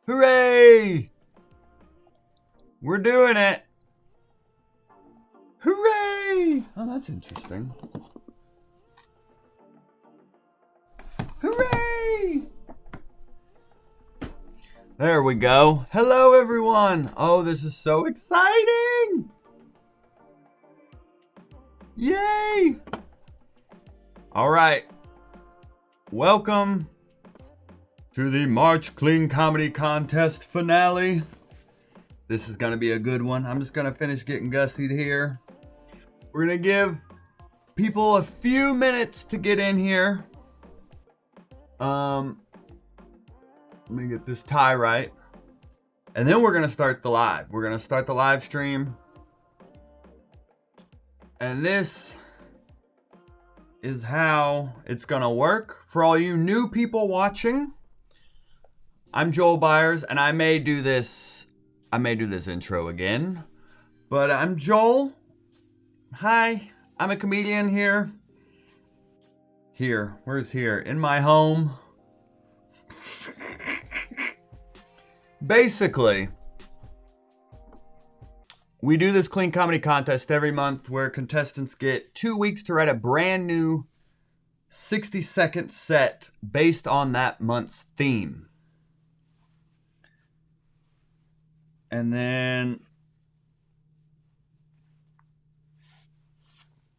Hooray! We're doing it! Hooray! Oh, that's interesting. Hooray! There we go. Hello, everyone. Oh, this is so exciting! Yay! All right. Welcome to the March Clean Comedy Contest finale. This is going to be a good one. I'm just going to finish getting gussied here. We're going to give people a few minutes to get in here. Let me get this tie right. And then we're going to start the live. We're going to start the live stream. And this is how it's going to work. For all you new people watching, I'm Joel Byers, and I may do this intro again. But I'm Joel. Hi, I'm a comedian here. Where's here? In my home. Basically, we do this clean comedy contest every month where contestants get 2 weeks to write a brand new 60-second set based on that month's theme. And then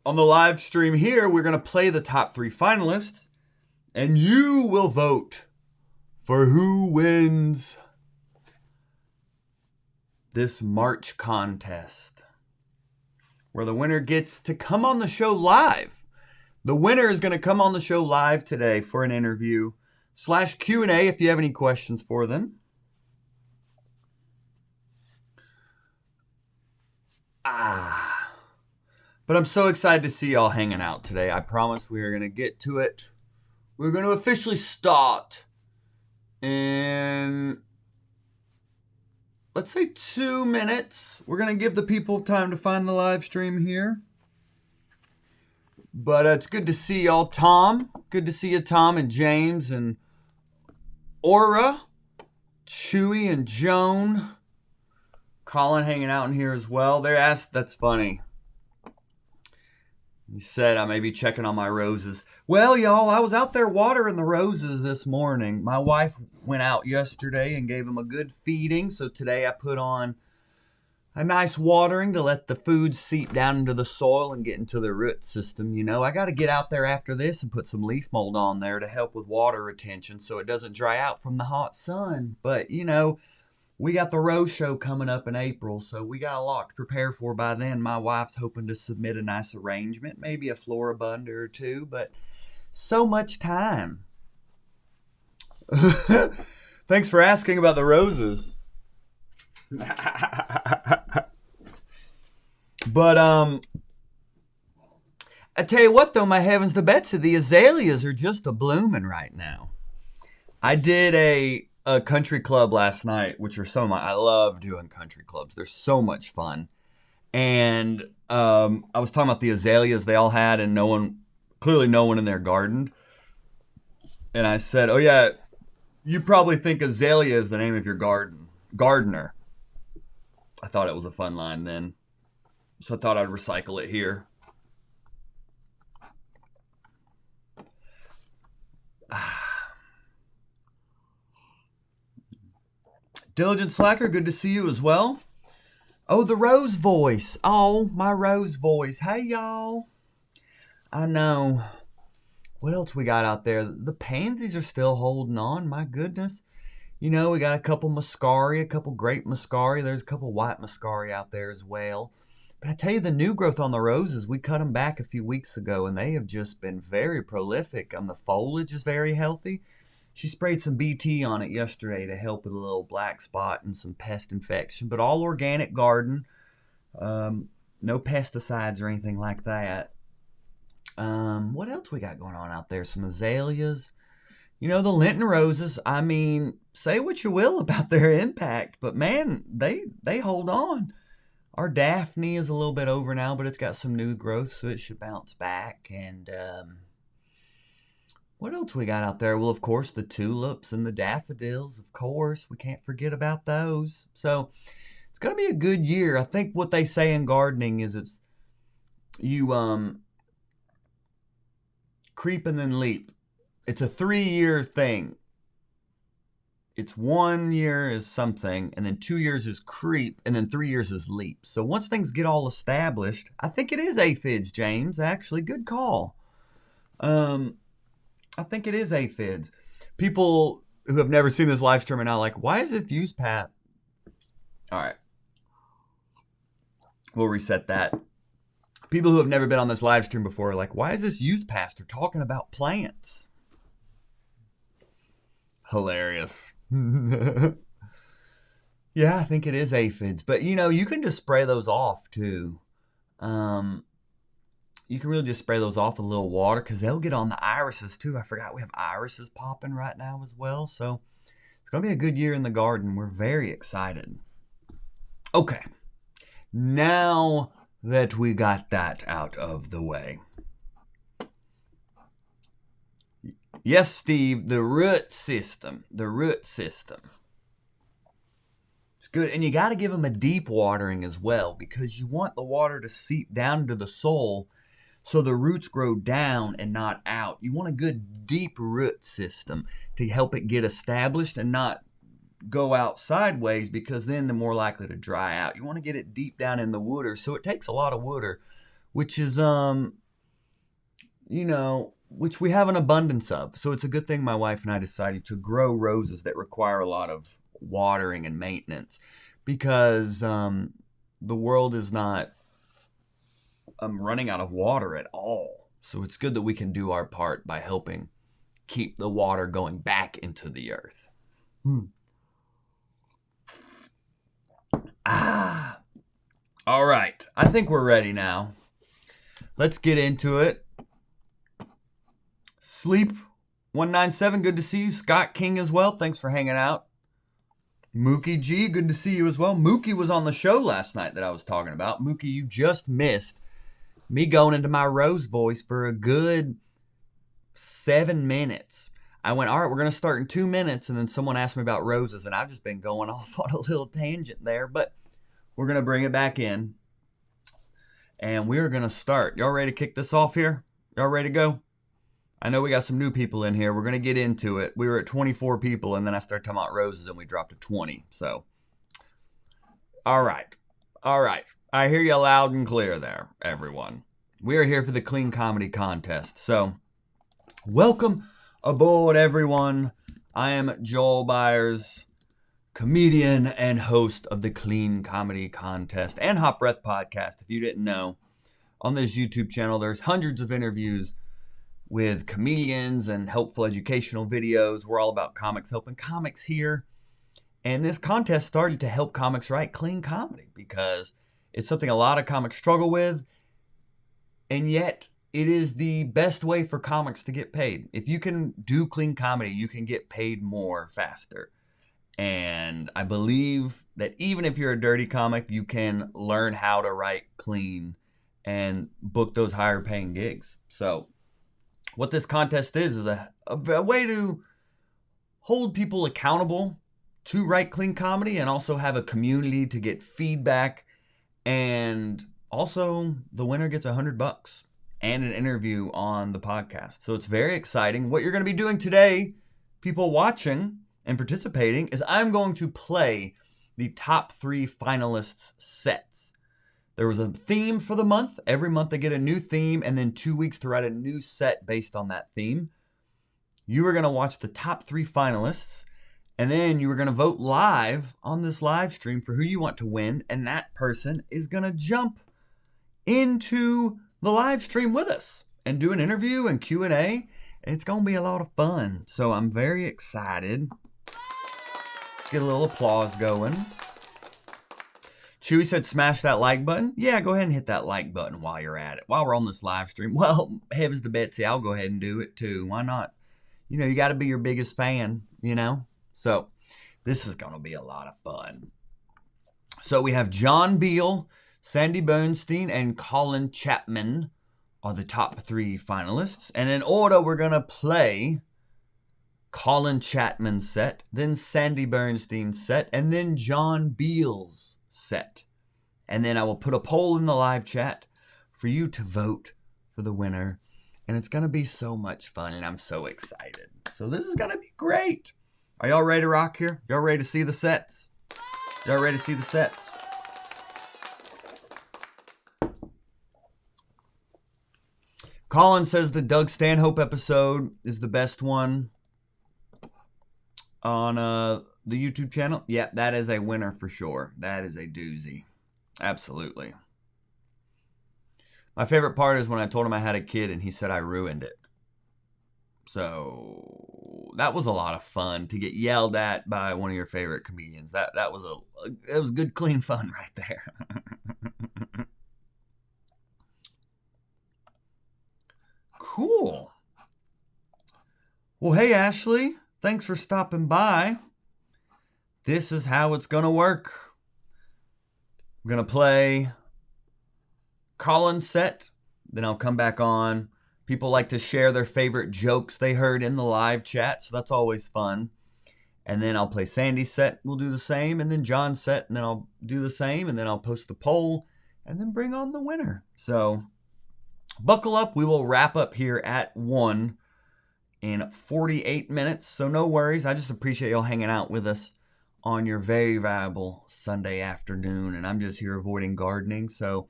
on the live stream here, we're going to play the top 3 finalists, and you will vote for who wins this March contest, where the winner gets to come on the show live. The winner is going to come on the show live today for an interview / Q&A if you have any questions for them. But I'm so excited to see y'all hanging out today. I promise we are going to get to it. We're going to officially start in, let's say, 2 minutes. We're going to give the people time to find the live stream here. But it's good to see y'all. Tom, good to see you, Tom and James and Aura, Chewy and Joan. Colin hanging out in here as well. That's funny. He said I may be checking on my roses. Well, y'all, I was out there watering the roses this morning. My wife went out yesterday and gave them a good feeding. So today I put on a nice watering to let the food seep down into the soil and get into the root system. You know, I got to get out there after this and put some leaf mold on there to help with water retention so it doesn't dry out from the hot sun. But, you know, we got the Rose Show coming up in April, so we got a lot to prepare for by then. My wife's hoping to submit a nice arrangement, maybe a floribunda or 2, but so much time. Thanks for asking about the roses. But, I tell you what, though, my heavens to Betsy, the azaleas are just a-blooming right now. I did a country club last night, which are so much. I love doing country clubs. They're so much fun. And I was talking about the azaleas they all had, and clearly no one in their garden. And I said, oh yeah, you probably think azalea is the name of your gardener. I thought it was a fun line then. So I thought I'd recycle it here. Diligent Slacker, good to see you as well. Oh, the Rose voice. Oh, my Rose voice. Hey, y'all. I know. What else we got out there? The pansies are still holding on. My goodness. You know, we got a couple muscari, a couple grape muscari. There's a couple white muscari out there as well. But I tell you, the new growth on the roses, we cut them back a few weeks ago, and they have just been very prolific. The foliage is very healthy. She sprayed some BT on it yesterday to help with a little black spot and some pest infection, but all organic garden. No pesticides or anything like that. What else we got going on out there? Some azaleas. You know, the Lenten roses, I mean, say what you will about their impact, but man, they hold on. Our Daphne is a little bit over now, but it's got some new growth, so it should bounce back. And What else we got out there? Well, of course, the tulips and the daffodils, of course. We can't forget about those. So it's going to be a good year. I think what they say in gardening is you creep and then leap. It's a 3-year thing. It's 1 year is something, and then 2 years is creep, and then 3 years is leap. So once things get all established, I think it is aphids, James. Actually, good call. I think it is aphids. People who have never seen this live stream are now like, why is it use path? All right. We'll reset that. People who have never been on this live stream before are like, why is this youth pastor talking about plants? Hilarious. Yeah, I think it is aphids. But, you can just spray those off, too. You can really just spray those off with a little water because they'll get on the irises, too. I forgot we have irises popping right now as well. So it's going to be a good year in the garden. We're very excited. Okay. Now that we got that out of the way. Yes, Steve, the root system. The root system. It's good. And you got to give them a deep watering as well because you want the water to seep down into the soil so the roots grow down and not out. You want a good deep root system to help it get established and not go out sideways because then they're more likely to dry out. You want to get it deep down in the water. So it takes a lot of water, which is, which we have an abundance of. So it's a good thing my wife and I decided to grow roses that require a lot of watering and maintenance because the world is not running out of water at all. So it's good that we can do our part by helping keep the water going back into the earth. All right. I think we're ready now. Let's get into it. Sleep 197, good to see you. Scott King as well. Thanks for hanging out. Mookie G, good to see you as well. Mookie was on the show last night that I was talking about. Mookie, you just missed me going into my rose voice for a good 7 minutes. I went, all right, we're going to start in 2 minutes. And then someone asked me about roses, and I've just been going off on a little tangent there. But we're going to bring it back in. And we're going to start. Y'all ready to kick this off here? Y'all ready to go? I know we got some new people in here. We're going to get into it. We were at 24 people, and then I started talking about roses, and we dropped to 20. So, all right. All right. I hear you loud and clear there, everyone. We are here for the Clean Comedy Contest. So, welcome aboard, everyone. I am Joel Byers, comedian and host of the Clean Comedy Contest and Hot Breath Podcast. If you didn't know, on this YouTube channel, there's hundreds of interviews with comedians and helpful educational videos. We're all about comics, helping comics here. And this contest started to help comics write clean comedy because it's something a lot of comics struggle with. And yet it is the best way for comics to get paid. If you can do clean comedy, you can get paid more faster. And I believe that even if you're a dirty comic, you can learn how to write clean and book those higher paying gigs. So what this contest is a way to hold people accountable to write clean comedy and also have a community to get feedback. And also the winner gets $100 and an interview on the podcast. So it's very exciting. What you're going to be doing today, people watching and participating, is I'm going to play the top 3 finalists' sets. There was a theme for the month. Every month they get a new theme and then 2 weeks to write a new set based on that theme. You are going to watch the top 3 finalists and then you are going to vote live on this live stream for who you want to win. And that person is going to jump into the live stream with us and do an interview and Q&A. It's going to be a lot of fun. So I'm very excited. Let's get a little applause going. Chewy said smash that like button. Yeah, go ahead and hit that like button while you're at it. While we're on this live stream. Well, heavens to Betsy, I'll go ahead and do it too. Why not? You got to be your biggest fan, So this is going to be a lot of fun. So we have John Beel, Sandy Bernstein, and Colin Chapman are the top 3 finalists. And in order, we're going to play Colin Chapman's set, then Sandy Bernstein's set, and then John Beal's set. And then I will put a poll in the live chat for you to vote for the winner. And it's going to be so much fun, and I'm so excited. So this is going to be great. Are y'all ready to rock here? Y'all ready to see the sets? Y'all ready to see the sets? Colin says the Doug Stanhope episode is the best one on the YouTube channel. Yeah, that is a winner for sure. That is a doozy. Absolutely. My favorite part is when I told him I had a kid and he said I ruined it. So that was a lot of fun to get yelled at by one of your favorite comedians. That was good, clean fun right there. Cool. Well, hey, Ashley. Thanks for stopping by. This is how it's going to work. I'm going to play Colin's set. Then I'll come back on. People like to share their favorite jokes they heard in the live chat, so that's always fun. And then I'll play Sandy's set. We'll do the same. And then John's set. And then I'll do the same. And then I'll post the poll. And then bring on the winner. So buckle up. We will wrap up here at 1 in 48 minutes. So no worries. I just appreciate y'all hanging out with us on your very valuable Sunday afternoon. And I'm just here avoiding gardening. So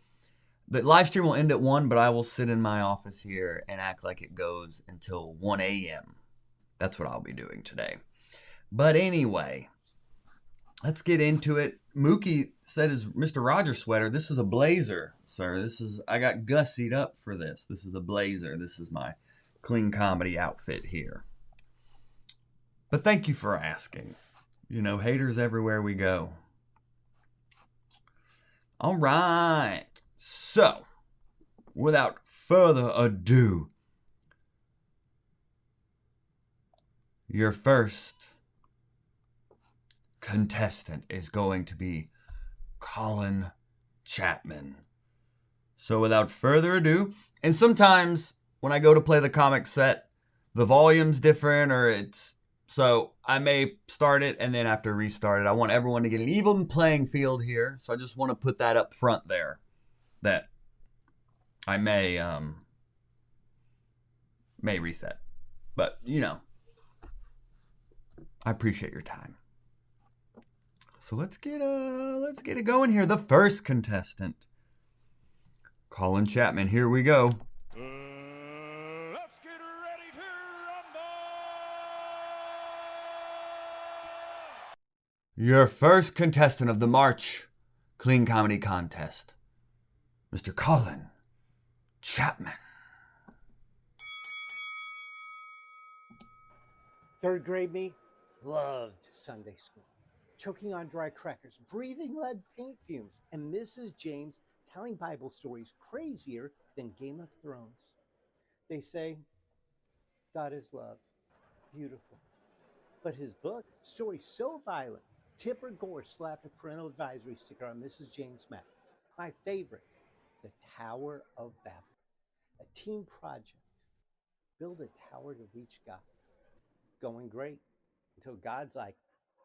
the live stream will end at 1, but I will sit in my office here and act like it goes until 1 a.m. That's what I'll be doing today. But anyway, let's get into it. Mookie said his Mr. Rogers sweater. This is a blazer, sir. I got gussied up for this. This is a blazer. This is my clean comedy outfit here. But thank you for asking. You know, haters everywhere we go. All right. So, without further ado, your first contestant is going to be Colin Chapman. So without further ado, and sometimes when I go to play the comic set, the volume's different so I may start it and then after restart it. I want everyone to get an even playing field here. So I just want to put that up front there. That I may reset. But, you know, I appreciate your time. So let's get it going here. The first contestant, Colin Chapman. Here we go. Let's get ready to rumble! Your first contestant of the March Clean Comedy Contest, Mr. Colin Chapman. Third grade me loved Sunday school. Choking on dry crackers, breathing lead paint fumes, and Mrs. James telling Bible stories crazier than Game of Thrones. They say, God is love. Beautiful. But his book, stories so violent, Tipper Gore slapped a parental advisory sticker on Mrs. James' Mac. My favorite, The Tower of Babel. A team project. Build a tower to reach God. Going great until God's like,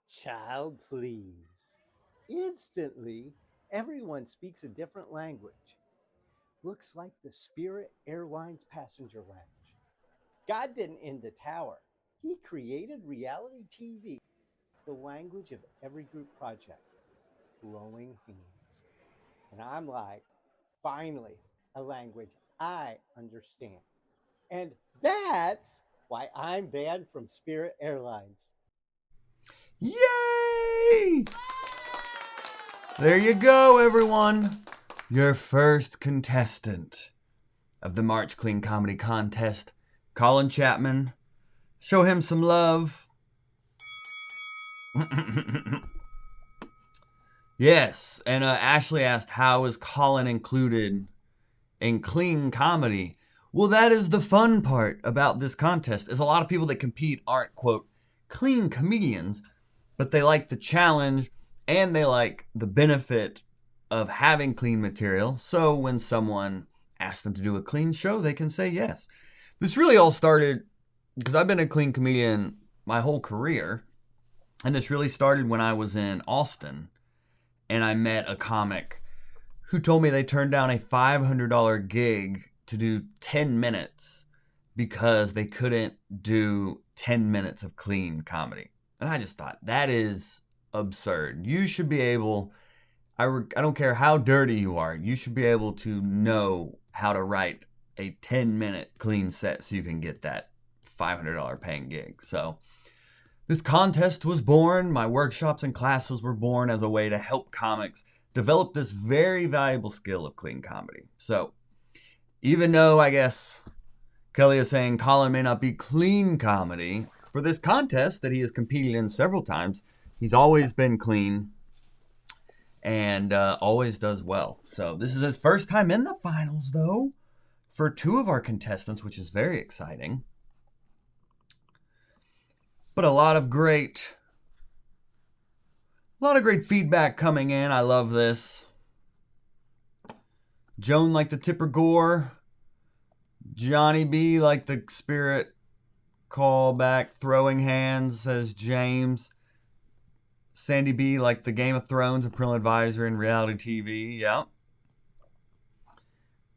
child, please. Instantly, everyone speaks a different language. Looks like the Spirit Airlines passenger lounge. God didn't end the tower. He created reality TV, the language of every group project, throwing hands. And I'm like, finally, a language I understand. And that's why I'm banned from Spirit Airlines. Yay! There you go, everyone. Your first contestant of the March Clean Comedy Contest, Colin Chapman. Show him some love. Yes, and Ashley asked, how is Colin included in clean comedy? Well, that is the fun part about this contest, is a lot of people that compete aren't, quote, clean comedians, but they like the challenge and they like the benefit of having clean material. So when someone ask them to do a clean show, they can say yes. This really all started because I've been a clean comedian my whole career. And this really started when I was in Austin and I met a comic who told me they turned down a $500 gig to do 10 minutes because they couldn't do 10 minutes of clean comedy. And I just thought, that is absurd. You should be able, I don't care how dirty you are, you should be able to know how to write a 10-minute clean set so you can get that $500 paying gig. So this contest was born. My workshops and classes were born as a way to help comics develop this very valuable skill of clean comedy. So even though I guess Kelly is saying Colin may not be clean comedy, for this contest that he has competed in several times, he's always been clean and always does well. So this is his first time in the finals, though, for two of our contestants, which is very exciting. But a lot of great feedback coming in. I love this. Joan like the Tipper Gore. Johnny B like the Spirit callback. Throwing hands, says James. Sandy B like the Game of Thrones and Parental Advisor in reality TV. Yeah.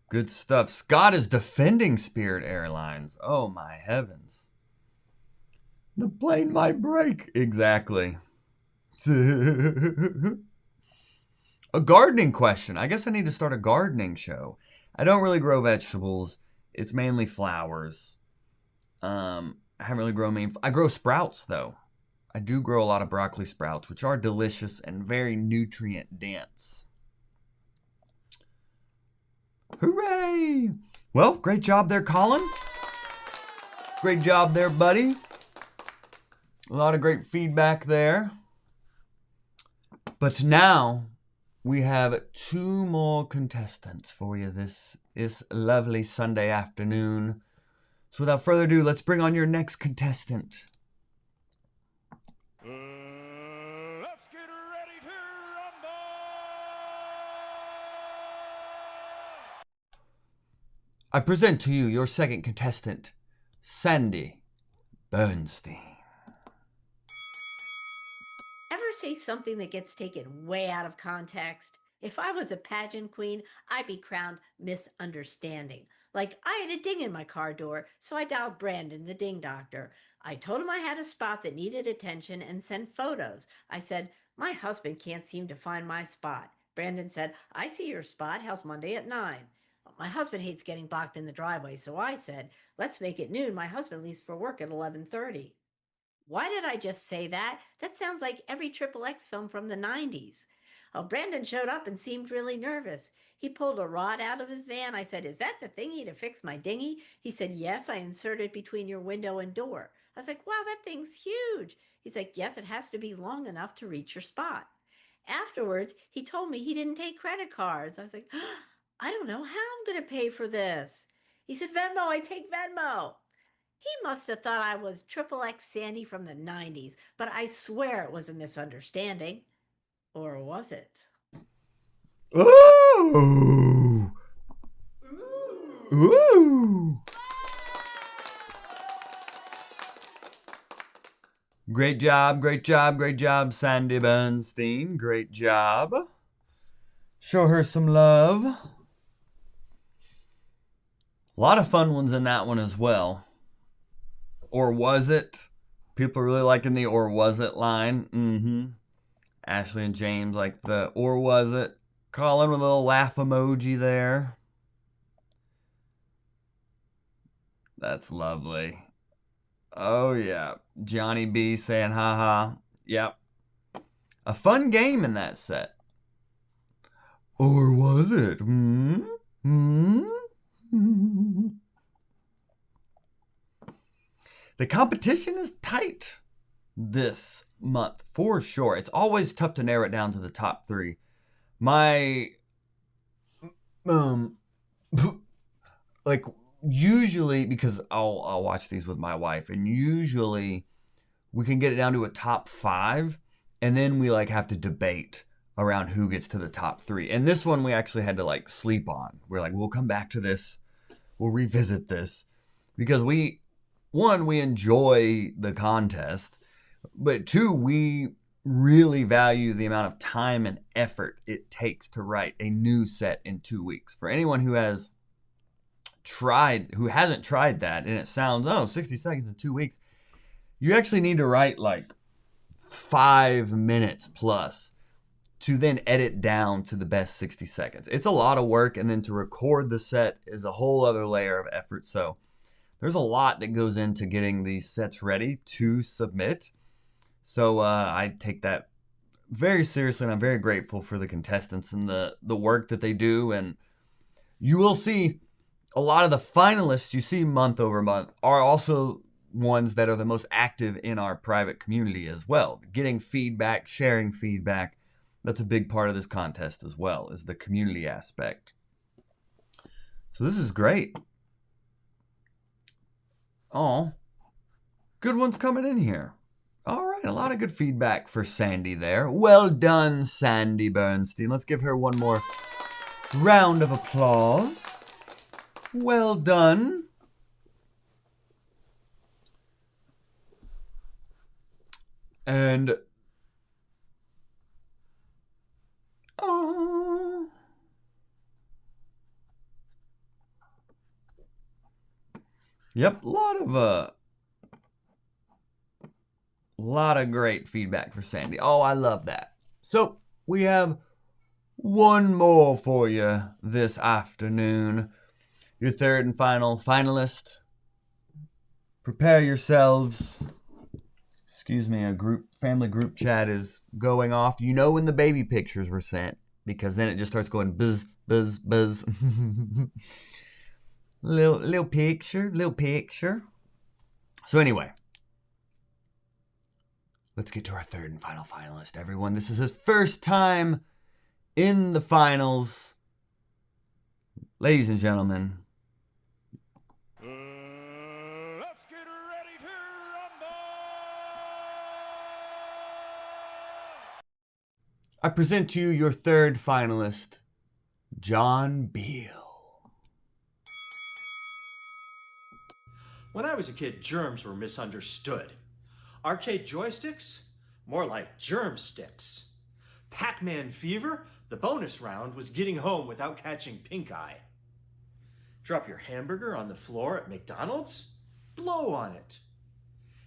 Good stuff. Scott is defending Spirit Airlines. Oh my heavens. The plane might break. Exactly. A gardening question. I guess I need to start a gardening show. I don't really grow vegetables. It's mainly flowers. I haven't really grown I grow sprouts, though. I do grow a lot of broccoli sprouts, which are delicious and very nutrient dense. Hooray! Well, great job there, Colin. Great job there, buddy. A lot of great feedback there. But now we have two more contestants for you this lovely Sunday afternoon. So without further ado, let's bring on your next contestant. Let's get ready to rumble! I present to you your second contestant, Sandy Bernstein. Ever say something that gets taken way out of context? If I was a pageant queen, I'd be crowned Misunderstanding. Like, I had a ding in my car door, so I dialed Brandon, the ding doctor. I told him I had a spot that needed attention and sent photos. I said, my husband can't seem to find my spot. Brandon said, I see your spot. How's Monday at 9? My husband hates getting blocked in the driveway, so I said, let's make it noon. My husband leaves for work at 11:30. Why did I just say that? That sounds like every XXX film from the 90s. Oh, Brandon showed up and seemed really nervous. He pulled a rod out of his van. I said, is that the thingy to fix my dinghy? He said, yes, I inserted between your window and door. I was like, wow, that thing's huge. He's like, yes, it has to be long enough to reach your spot. Afterwards, he told me he didn't take credit cards. I was like, I don't know how I'm going to pay for this. He said, Venmo, I take Venmo. He must have thought I was XXX Sandy from the 90s, but I swear it was a misunderstanding. Or was it? Ooh! Ooh! Great job, great job, great job, Sandy Bernstein. Great job. Show her some love. A lot of fun ones in that one as well. Or was it? People are really liking the or was it line. Ashley and James like the or was it. Colin with a little laugh emoji there. That's lovely. Oh yeah. Johnny B saying haha. Yep. A fun game in that set. Or was it? The competition is tight this month for sure. It's always tough to narrow it down to the top three. My like usually, because I'll watch these with my wife, and usually we can get it down to a top 5, and then we like have to debate around who gets to the top 3. And this one we actually had to like sleep on. We're like, we'll come back to this. We'll revisit this. Because we enjoy the contest. But 2, we really value the amount of time and effort it takes to write a new set in 2 weeks. For anyone who hasn't tried that, and it sounds, 60 seconds in 2 weeks, you actually need to write like 5 minutes plus to then edit down to the best 60 seconds. It's a lot of work, and then to record the set is a whole other layer of effort. So there's a lot that goes into getting these sets ready to submit. So I take that very seriously, and I'm very grateful for the contestants and the work that they do. And you will see a lot of the finalists you see month over month are also ones that are the most active in our private community as well. Getting feedback, sharing feedback, that's a big part of this contest as well, is the community aspect. So this is great. Oh, good ones coming in here. All right, a lot of good feedback for Sandy there. Well done, Sandy Bernstein. Let's give her one more round of applause. Well done. And yep, a lot of great feedback for Sandy. Oh, I love that. So we have one more for you this afternoon. Your third and final finalist. Prepare yourselves. Excuse me, family group chat is going off. You know when the baby pictures were sent, because then it just starts going buzz, buzz, buzz. little picture. So anyway, let's get to our third and final finalist, everyone. This is his first time in the finals. Ladies and gentlemen, Let's get ready to rumble! I present to you your third finalist, John Beal. When I was a kid, germs were misunderstood. Arcade joysticks? More like germ sticks. Pac-Man fever? The bonus round was getting home without catching pink eye. Drop your hamburger on the floor at McDonald's? Blow on it.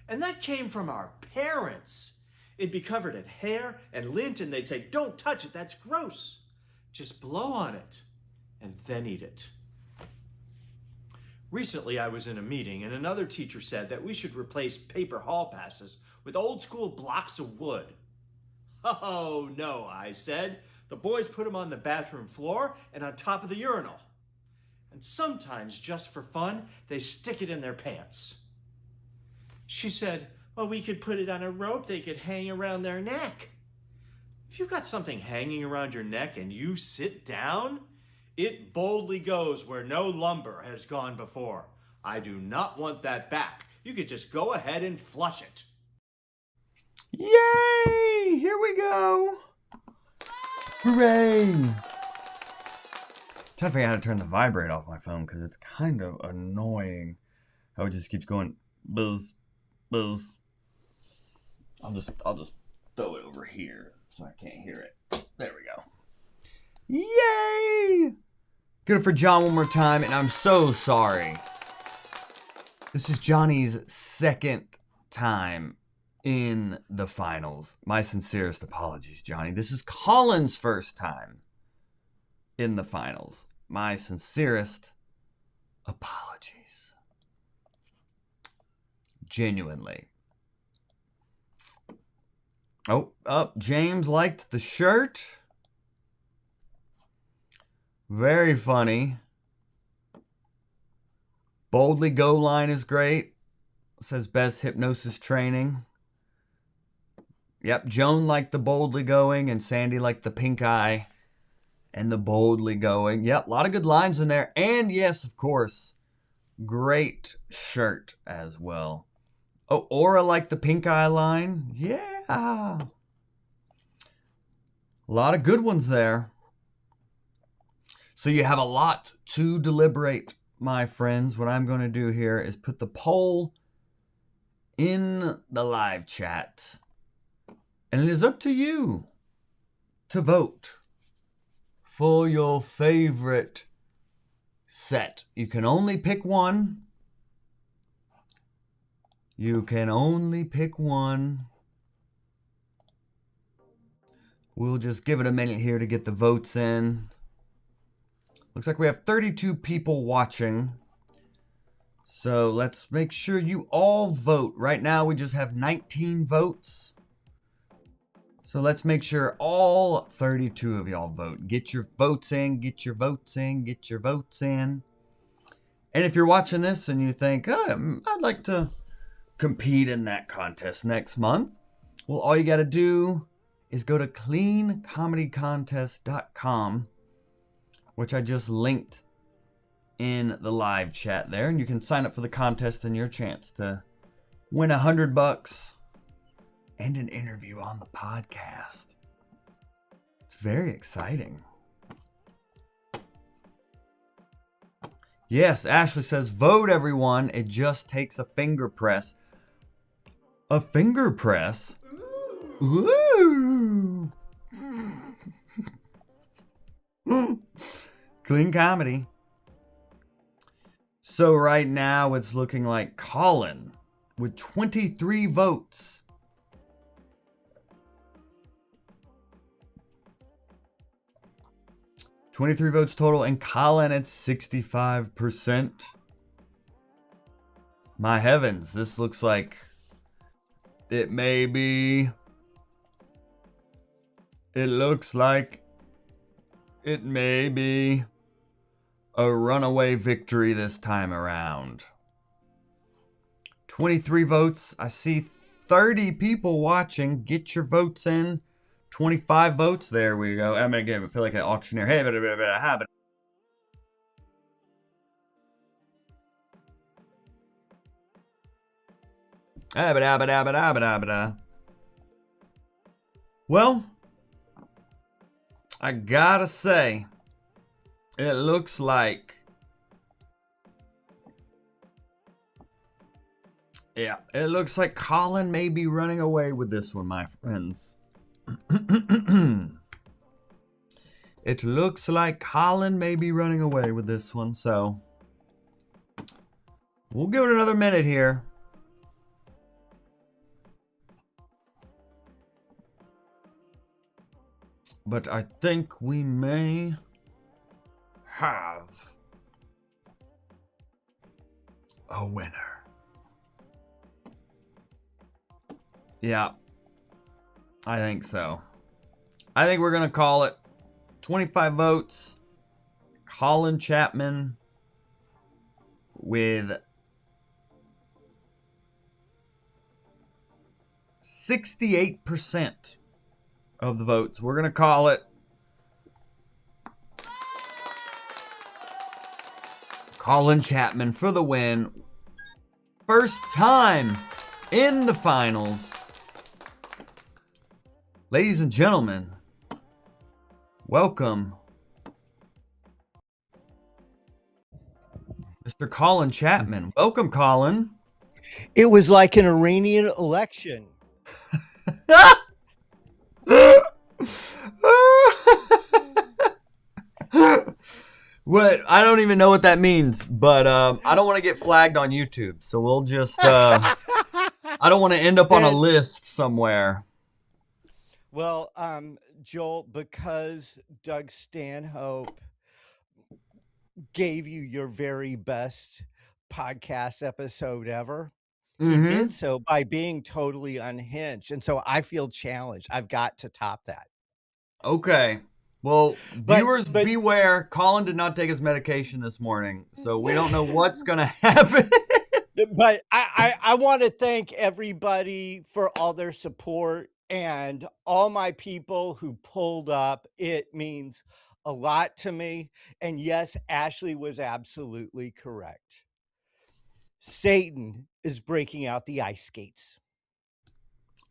And that came from our parents. It'd be covered in hair and lint, and they'd say, "Don't touch it, that's gross. Just blow on it and then eat it." Recently, I was in a meeting, and another teacher said that we should replace paper hall passes with old school blocks of wood. "Oh, no," I said. "The boys put them on the bathroom floor and on top of the urinal. And sometimes, just for fun, they stick it in their pants." She said, "Well, we could put it on a rope they could hang around their neck." If you've got something hanging around your neck and you sit down, it boldly goes where no lumber has gone before. I do not want that back. You could just go ahead and flush it. Yay! Here we go. Hooray! Trying to figure out how to turn the vibrate off my phone because it's kind of annoying how it just keeps going buzz, buzz. I'll just throw it over here so I can't hear it. There we go. Yay! Good for John one more time, and I'm so sorry. This is Johnny's second time in the finals. My sincerest apologies, Johnny. This is Colin's first time in the finals. My sincerest apologies. Genuinely. Oh, James liked the shirt. Very funny. Boldly Go line is great. Says best hypnosis training. Yep, Joan liked the boldly going, and Sandy liked the pink eye and the boldly going. Yep, a lot of good lines in there. And yes, of course, great shirt as well. Oh, Aura liked the pink eye line. Yeah. A lot of good ones there. So you have a lot to deliberate, my friends. What I'm going to do here is put the poll in the live chat. And it is up to you to vote for your favorite set. You can only pick one. You can only pick one. We'll just give it a minute here to get the votes in. Looks like we have 32 people watching. So let's make sure you all vote. Right now we just have 19 votes. So let's make sure all 32 of y'all vote. Get your votes in, get your votes in, get your votes in. And if you're watching this and you think, oh, I'd like to compete in that contest next month, well, all you got to do is go to cleancomedycontest.com, which I just linked in the live chat there, and you can sign up for the contest and your chance to win $100 and an interview on the podcast. It's very exciting. Yes, Ashley says, vote everyone. It just takes a finger press. A finger press? Ooh. Clean comedy. So right now it's looking like Colin with 23 votes. $23 votes total, and Colin at 65%. My heavens, this looks like it may be. It looks like it may be a runaway victory this time around. 23 votes. I see 30 people watching. Get your votes in. 25 votes. There we go. I'm going to feel like an auctioneer. Hey, well, I gotta say, it looks like, yeah, it looks like Colin may be running away with this one, my friends. It looks like Colin may be running away with this one, so we'll give it another minute here. But I think we may have a winner. Yeah, I think so. I think we're going to call it 25 votes. Colin Chapman with 68% of the votes. We're going to call it Colin Chapman for the win. First time in the finals. Ladies and gentlemen, welcome Mr. Colin Chapman. Welcome, Colin. It was like an Iranian election. What? I don't even know what that means, but I don't want to get flagged on YouTube, so we'll just I don't want to end up on a list somewhere. Well, Joel, because Doug Stanhope gave you your very best podcast episode ever, he did so by being totally unhinged. And so I feel challenged. I've got to top that. Okay. Well, viewers, beware. Colin did not take his medication this morning, so we don't know what's going to happen. But I want to thank everybody for all their support and all my people who pulled up. It means a lot to me. And yes, Ashley was absolutely correct. Satan is breaking out the ice skates.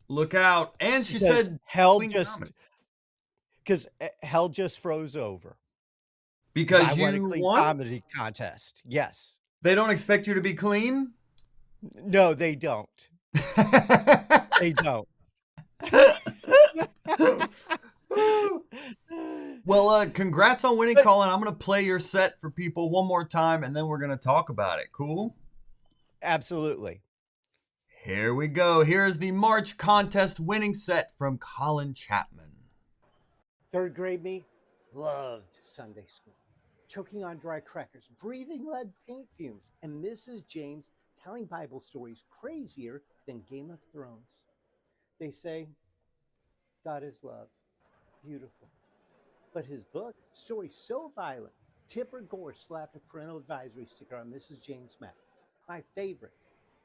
Look out. And she Because said hell clean just comedy. because hell just froze over. Because I won a you clean won? comedy contest. Yes. They don't expect you to be clean? No, they don't. They don't. Well, congrats on winning, But Colin. I'm going to play your set for people one more time, and then we're going to talk about it. Cool? absolutely. Here we go. Here's the March contest winning set from Colin Chapman. Third grade me loved Sunday school. Choking on dry crackers, breathing lead paint fumes, and Mrs. James telling Bible stories crazier than Game of Thrones. They say, God is love. Beautiful. But his book, stories so violent, Tipper Gore slapped a parental advisory sticker on Mrs. James' Mac. My favorite,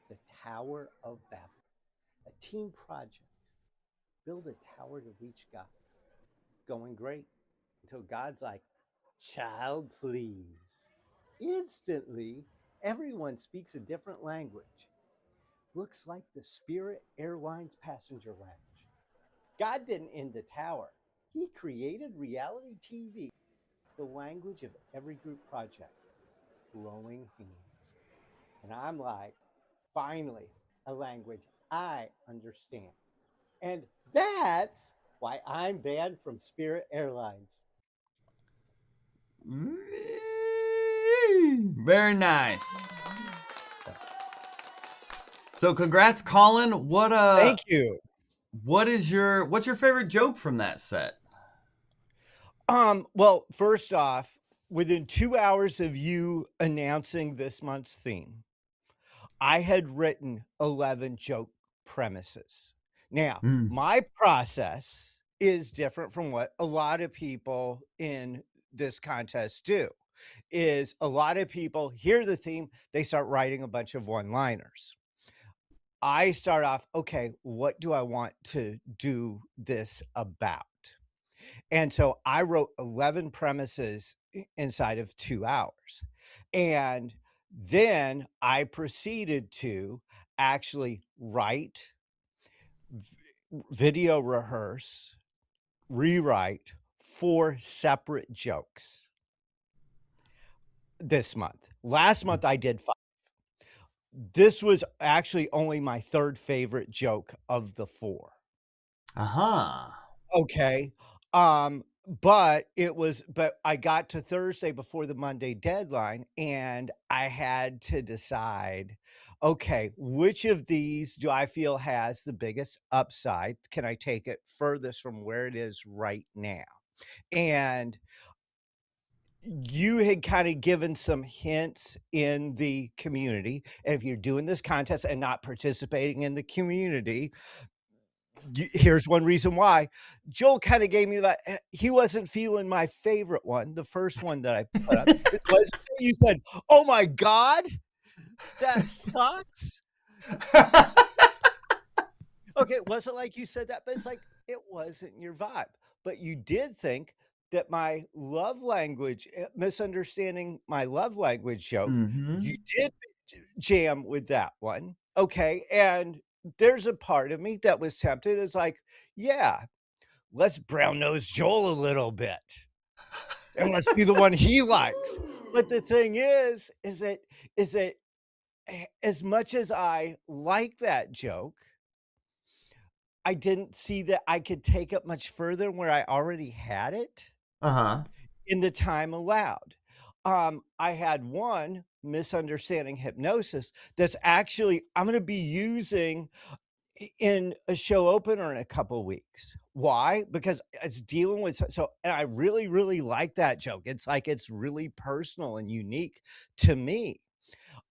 The Tower of Babel, a team project. Build a tower to reach God. Going great until God's like, child, please. Instantly, everyone speaks a different language. Looks like the Spirit Airlines passenger lounge. God didn't end the tower. He created reality TV, the language of every group project, throwing hands. And I'm like, finally, a language I understand. And that's why I'm banned from Spirit Airlines. Very nice. So congrats, Colin. Thank you. What's your favorite joke from that set? Well, first off, within 2 hours of you announcing this month's theme, I had written 11 joke premises. Now, my process is different from what a lot of people in this contest do. Is a lot of people hear the theme, they start writing a bunch of one-liners. I start off, okay, what do I want to do this about? And so I wrote 11 premises inside of 2 hours. And then I proceeded to actually write, video rehearse, rewrite 4 separate jokes this month. Last month I did 5. This was actually only my 3rd favorite joke of the 4. Uh-huh. Okay. But I got to Thursday before the Monday deadline and I had to decide, okay, which of these do I feel has the biggest upside? Can I take it furthest from where it is right now? And you had kind of given some hints in the community. And if you're doing this contest and not participating in the community, here's one reason why. Joel kind of gave me that. He wasn't feeling my favorite one, the first one that I put up. It was you said, "Oh my God, that sucks." Okay, it wasn't like you said that, but it's like it wasn't your vibe. But you did think that my love language, misunderstanding my love language joke, you did jam with that one. Okay, and there's a part of me that was tempted. It's like, yeah, let's brown nose Joel a little bit, and let's be the one he likes. But the thing is that as much as I like that joke, I didn't see that I could take it much further where I already had it Uh-huh. in the time allowed. I had one misunderstanding hypnosis that's actually I'm going to be using in a show opener in a couple weeks. Why? Because it's dealing with and I really, really like that joke. It's like it's really personal and unique to me.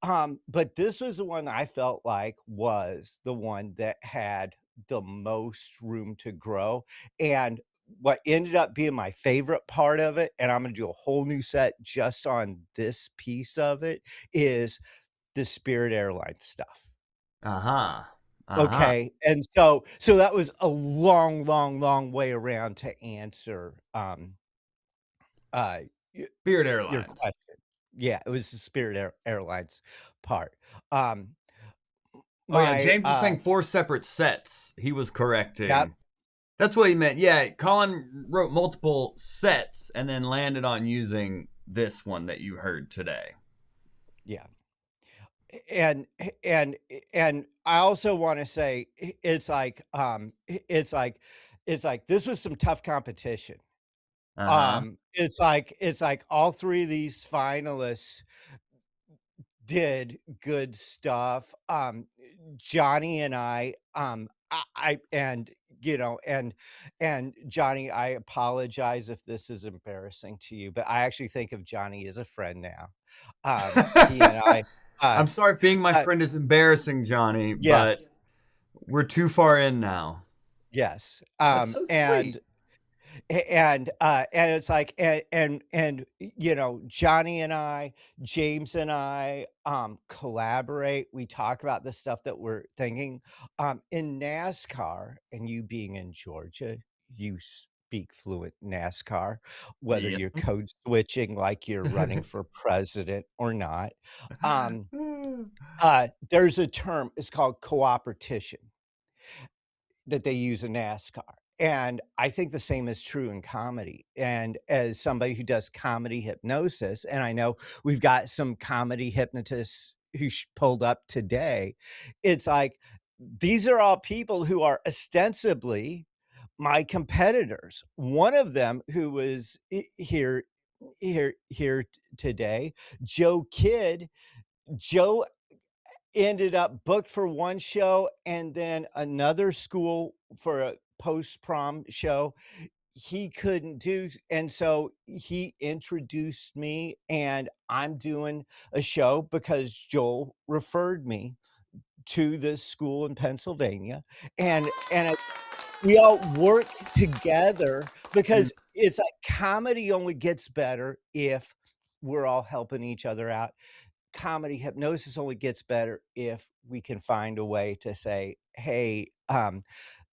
But this was the one I felt like was the one that had the most room to grow. And what ended up being my favorite part of it, and I'm gonna do a whole new set just on this piece of it, is the Spirit Airlines stuff. Uh-huh. Uh-huh. Okay, and so that was a long, long, long way around to answer, uh, y Spirit your Airlines. question. Yeah, it was the Spirit Airlines part. Um, Oh yeah, my, James was saying 4 separate sets. He was yep, correcting. That's what he meant. Yeah, Colin wrote multiple sets and then landed on using this one that you heard today. Yeah. And and and I also want to say it's like this was some tough competition. Uh-huh. It's like all three of these finalists did good stuff. Johnny and I and you know, and Johnny, I apologize if this is embarrassing to you, but I actually think of Johnny as a friend now. He and I, uh, I'm sorry if being my uh, friend is embarrassing, Johnny, yes, but we're too far in now. yes, That's so sweet. and it's like you know, Johnny and I, James and I collaborate. We talk about the stuff that we're thinking. In NASCAR, and you being in Georgia, you speak fluent NASCAR, whether Yes. you're code switching like you're running for president or not. Um, there's a term, it's called cooperation that they use in NASCAR. And I think the same is true in comedy. And as somebody who does comedy hypnosis, and I know we've got some comedy hypnotists who pulled up today, it's like these are all people who are ostensibly my competitors. One of them who was here today, Joe Kidd. Joe ended up booked for one show and then another school for a post-prom show he couldn't do, and so he introduced me, and I'm doing a show because Joel referred me to this school in Pennsylvania, and we all work together Mm. because it's like comedy only gets better if we're all helping each other out. Comedy hypnosis only gets better if we can find a way to say, "Hey,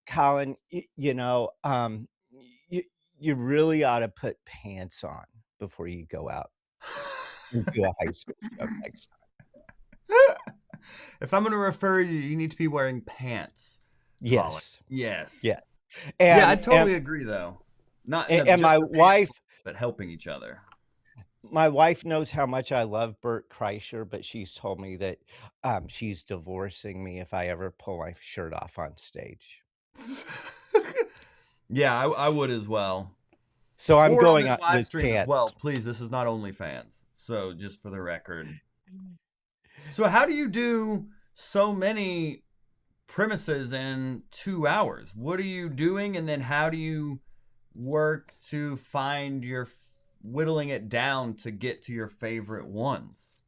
Colin, you know, you you really ought to put pants on before you go out and do a high school show next time." If I'm going to refer you, you need to be wearing pants, Colin. Yes. Yes. Yeah. Yeah, I And totally agree, though. Not and just the pants, but helping each other. my wife knows how much I love Bert Kreischer, but she's told me that, she's divorcing me if I ever pull my shirt off on stage. Yeah, I would as well. So I'm Or on going this on live with stream as pants. well. Please, this is not OnlyFans. So just for the record. So how do you do so many premises in 2 hours? What are you doing? And then how do you work to find your whittling it down to get to your favorite ones?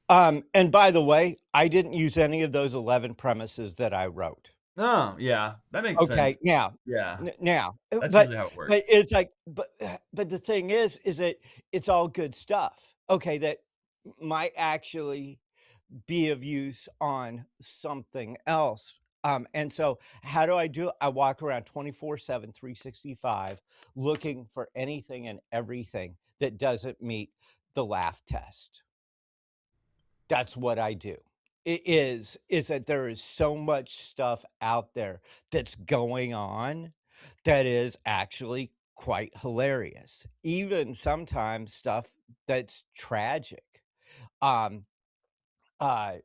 And by the way, I didn't use any of those 11 premises that I wrote. Oh, yeah, that makes Okay, sense. now Yeah, now, that's usually how it but works. it's like but the thing is that it's all good stuff, okay, that might actually be of use on something else. And so how do I do it? I walk around 24/7, 365, looking for anything and everything that doesn't meet the laugh test. That's what I do. It is that there is so much stuff out there that's going on that is actually quite hilarious. Even sometimes stuff that's tragic. Um, uh,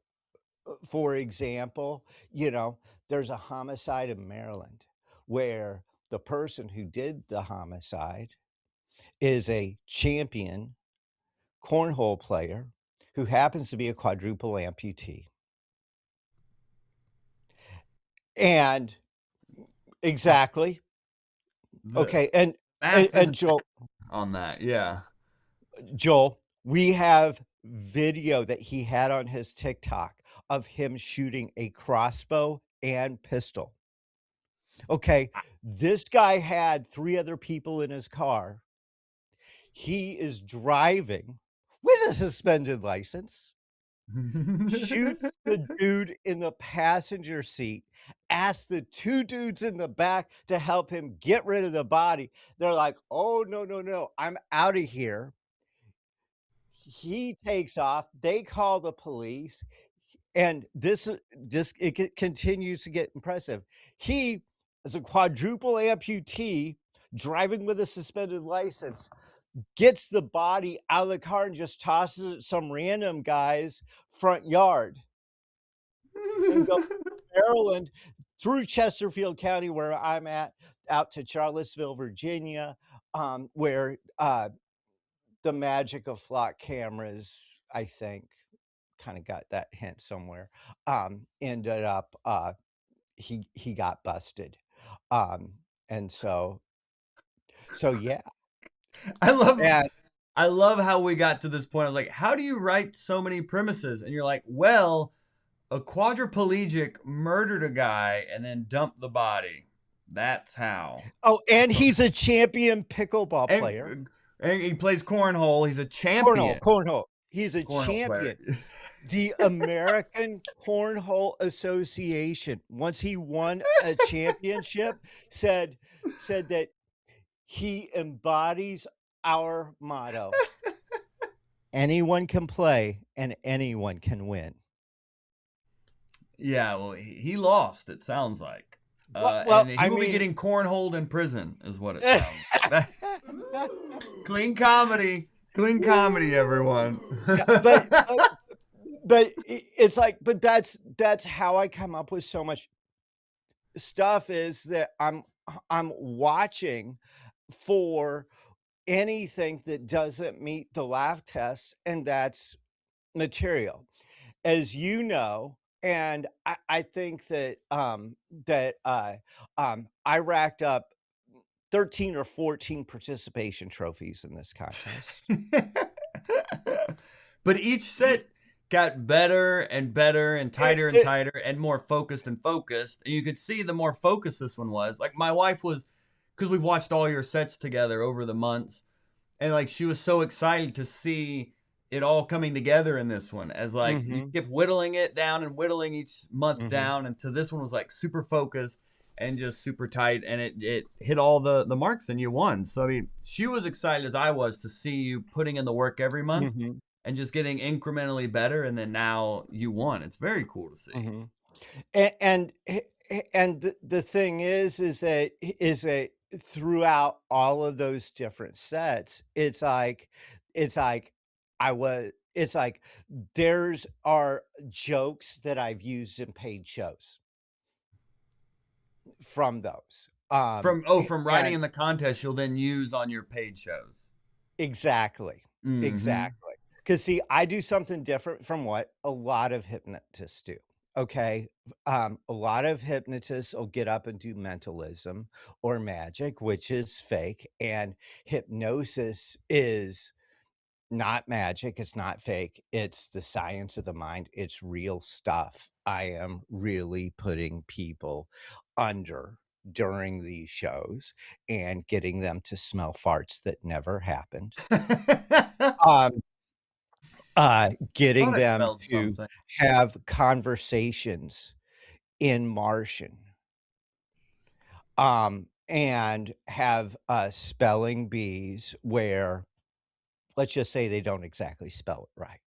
for example, you know, there's a homicide in Maryland where the person who did the homicide is a champion cornhole player who happens to be a quadruple amputee. And exactly. The Okay, and math and isn't Joel on that. Yeah. Joel, we have video that he had on his TikTok of him shooting a crossbow and pistol. Okay, this guy had 3 other people in his car. He is driving with a suspended license, shoots the dude in the passenger seat, asks the 2 dudes in the back to help him get rid of the body. They're like, "Oh, no, no, no, I'm out of here." He takes off, they call the police, and this it continues to get impressive. He as a quadruple amputee driving with a suspended license, gets the body out of the car and just tosses it some random guy's front yard and goes to Maryland through Chesterfield County, where I'm at, out to Charlottesville, Virginia, where the magic of flock cameras, I think, kind of got that hint somewhere. Ended up he got busted. Um, and so yeah. I love And I love how we got to this point. I was like, how do you write so many premises? And you're like, well, a quadriplegic murdered a guy and then dumped the body. That's how. and he's a champion pickleball player. And he plays cornhole. He's a champion. Cornhole. He's a Cornhole player. champion. The American Cornhole Association, once he won a championship, said that he embodies our motto. Anyone can play and anyone can win. Yeah, well, he lost, it sounds like. Well, and he will be getting cornholed in prison, is what it sounds. Clean comedy. Clean comedy, everyone. Yeah, but it's like, but that's how I come up with so much stuff, is that I'm watching for anything that doesn't meet the laugh test, and that's material, as you know. And I think that I racked up 13 or 14 participation trophies in this contest. But each set got better and better and tighter and tighter and more focused and focused. And you could see the more focused this one was. Like, my wife was, because we've watched all your sets together over the months, and like she was so excited to see it all coming together in this one, as like you kept whittling it down and whittling each month down, and to this one was like super focused and just super tight, and it hit all the marks and you won. So I mean, she was excited as I was to see you putting in the work every month and just getting incrementally better, and then now you won. It's very cool to see. And the thing is that throughout all of those different sets, it's like there's are jokes that I've used in paid shows from those. From writing in the contest, you'll then use on your paid shows. Exactly. Exactly. Because see, I do something different from what a lot of hypnotists do. Okay. A lot of hypnotists will get up and do mentalism or magic, which is fake. And hypnosis is not magic. It's not fake. It's the science of the mind. It's real stuff. I am really putting people under during these shows and getting them to smell farts that never happened. Getting them to have conversations in Martian, and have spelling bees where, let's just say, they don't exactly spell it right.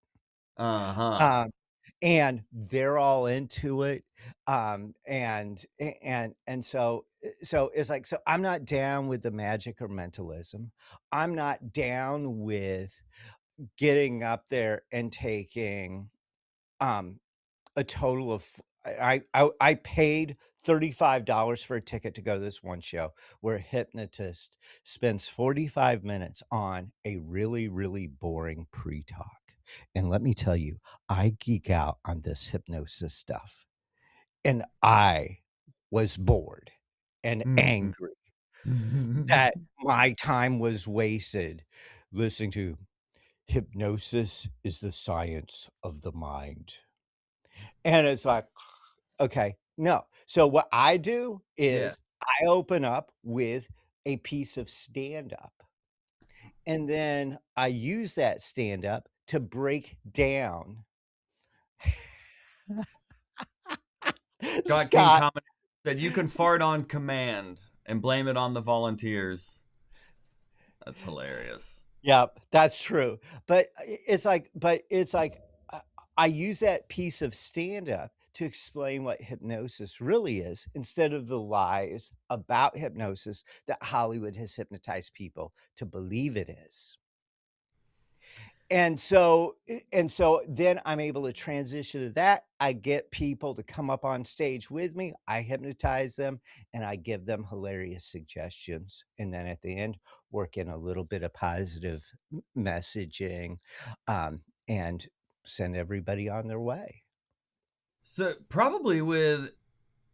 And they're all into it. And so it's like, so I'm not down with the magic or mentalism. I'm not down with getting up there and taking a total of I paid $35 for a ticket to go to this one show where a hypnotist spends 45 minutes on a really, really boring pre-talk. And let me tell you, I geek out on this hypnosis stuff. And I was bored and angry that my time was wasted listening to hypnosis is the science of the mind. And it's like, okay, no. So what I do is I open up with a piece of stand-up. And then I use that stand-up to break down. Scott King commented that you can fart on command and blame it on the volunteers. That's hilarious. Yep, that's true. But it's like I use that piece of stand-up to explain what hypnosis really is instead of the lies about hypnosis that Hollywood has hypnotized people to believe it is. And so then I'm able to transition to that. I get people to come up on stage with me. I hypnotize them and I give them hilarious suggestions. And then at the end, work in a little bit of positive messaging, and send everybody on their way. So probably with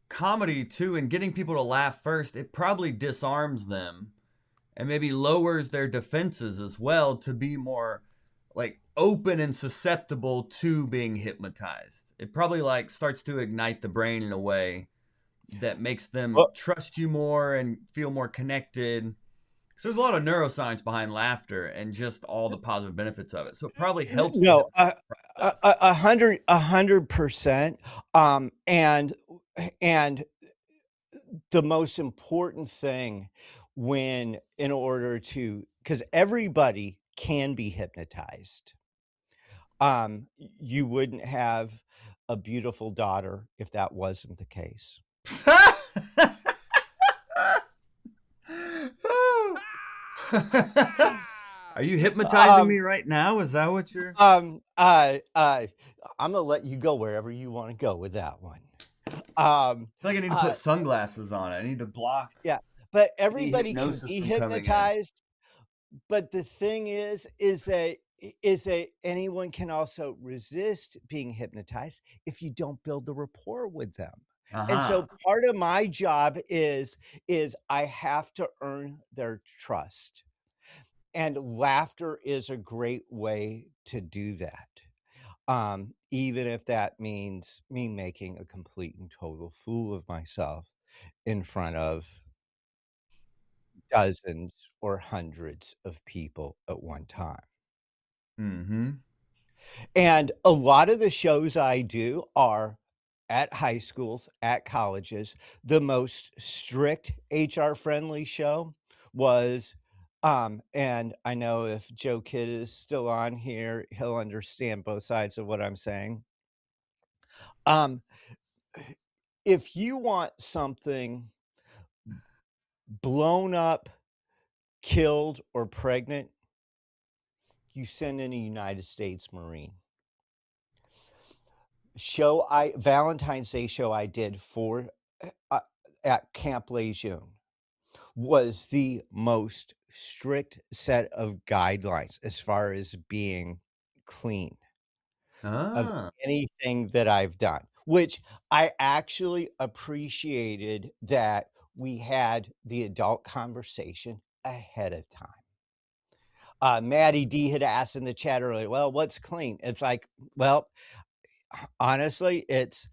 comedy too, and getting people to laugh first, it probably disarms them and maybe lowers their defenses as well to be more like open and susceptible to being hypnotized. It probably like starts to ignite the brain in a way that makes them Well, trust you more and feel more connected. So there's a lot of neuroscience behind laughter and just all the positive benefits of it. So it probably helps the no, hypnosis process. 100%. And the most important thing when in order to because everybody can be hypnotized. You wouldn't have a beautiful daughter if that wasn't the case. Are you hypnotizing me right now? Is that what you're? Um, uh, uh, I'm gonna let you go wherever you want to go with that one. Um, I feel like I need to uh, put sunglasses on it. I need to block yeah, but any everybody can hypnosis be from coming in. hypnotized. But the thing is that anyone can also resist being hypnotized if you don't build the rapport with them. And Uh-huh. so part of my job is I have to earn their trust. And laughter is a great way to do that. Even if that means me making a complete and total fool of myself in front of dozens or hundreds of people at one time. Mm-hmm. And a lot of the shows I do are at high schools, at colleges. The most strict HR-friendly show was, and I know if Joe Kidd is still on here, he'll understand both sides of what I'm saying. Um, if you want something blown up, killed, or pregnant, you send in a United States Marine. Valentine's Day show I did for uh, at Camp Lejeune was the most strict set of guidelines as far as being clean of Ah. anything that I've done, which I actually appreciated that we had the adult conversation ahead of time. Maddie D had asked in the chat earlier, well, what's clean? It's like, well, honestly, it's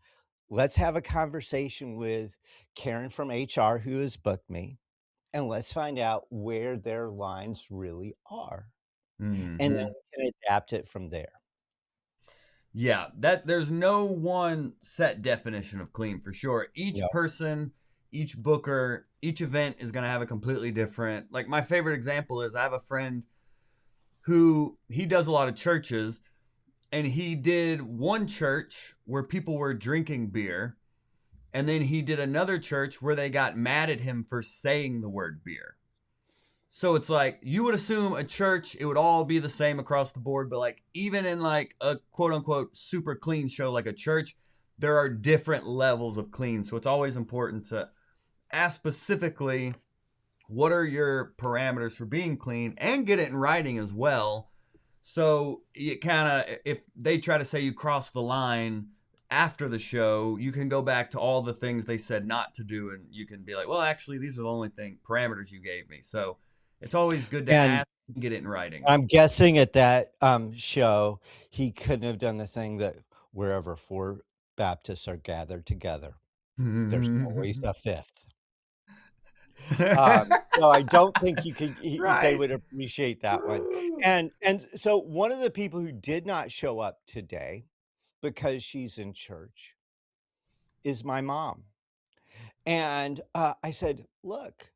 let's have a conversation with Karen from HR who has booked me, and let's find out where their lines really are, and then Mm-hmm. we can adapt it from there. Yeah, that there's no one set definition of clean for sure. Each Yeah. person, each booker, each event is going to have a completely different. Like my favorite example is I have a friend who he does a lot of churches and he did one church where people were drinking beer and then he did another church where they got mad at him for saying the word beer. So it's like you would assume a church, it would all be the same across the board, but like even in like a quote unquote super clean show like a church, there are different levels of clean. So it's always important to ask specifically what are your parameters for being clean and get it in writing as well. So it kind of, if they try to say you cross the line after the show, you can go back to all the things they said not to do, and you can be like, well, actually, these are the only thing parameters you gave me. So it's always good to And ask and get it in writing. I'm guessing at that, show, he couldn't have done the thing that wherever 4 Baptists are gathered together, there's always a 5th. So I don't think you could they Right. would appreciate that one. And so one of the people who did not show up today because she's in church is my mom. And, I said, "Look,